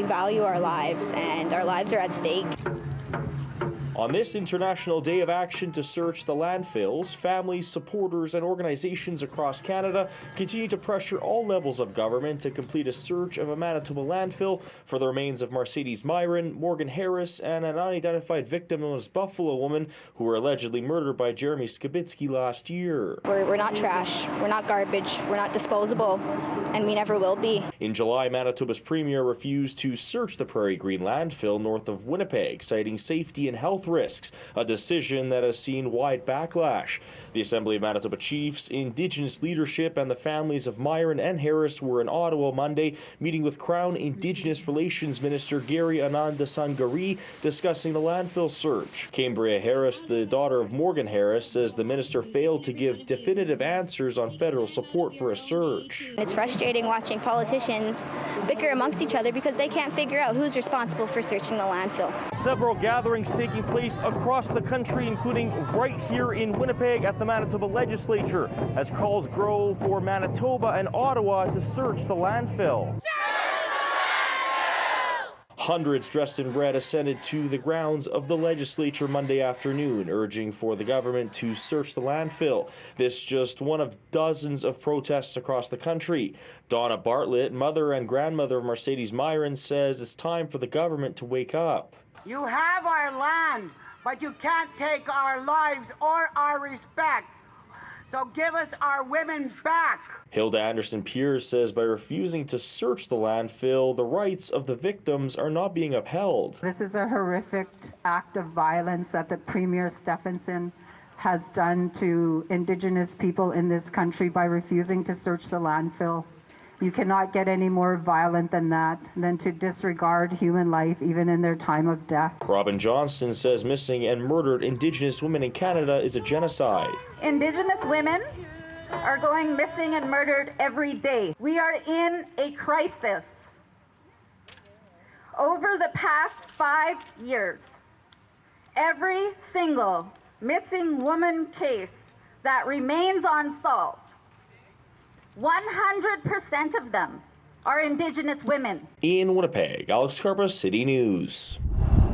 value our lives, and our lives are at stake. On this International Day of Action to search the landfills, families, supporters, and organizations across Canada continue to pressure all levels of government to complete a search of a Manitoba landfill for the remains of Mercedes Myron, Morgan Harris, and an unidentified victim known as Buffalo Woman, who were allegedly murdered by Jeremy Skibitsky last year. We're not trash, we're not garbage, we're not disposable, and we never will be. In July, Manitoba's premier refused to search the Prairie Green landfill north of Winnipeg, citing safety and health risks, a decision that has seen wide backlash. The Assembly of Manitoba Chiefs, Indigenous leadership, and the families of Myron and Harris were in Ottawa Monday, meeting with Crown Indigenous Relations Minister Gary Anandasangari, discussing the landfill search. Cambria Harris, the daughter of Morgan Harris, says the minister failed to give definitive answers on federal support for a search. It's frustrating watching politicians bicker amongst each other because they can't figure out who's responsible for searching the landfill. Several gatherings taking place across the country, including right here in Winnipeg at the Manitoba Legislature, as calls grow for Manitoba and Ottawa to search the landfill. Hundreds dressed in red ascended to the grounds of the legislature Monday afternoon, urging for the government to search the landfill. This just one of dozens of protests across the country. Donna Bartlett, mother and grandmother of Mercedes Myron, says it's time for the government to wake up. You have our land, but you can't take our lives or our respect. So give us our women back. Hilda Anderson-Piers says by refusing to search the landfill, the rights of the victims are not being upheld. This is a horrific act of violence that the Premier Stephenson has done to Indigenous people in this country by refusing to search the landfill. You cannot get any more violent than that, than to disregard human life even in their time of death. Robin Johnston says missing and murdered Indigenous women in Canada is a genocide. Indigenous women are going missing and murdered every day. We are in a crisis. Over the past 5 years, every single missing woman case that remains unsolved, 100% of them are Indigenous women. In Winnipeg, Alex Karpa, City News.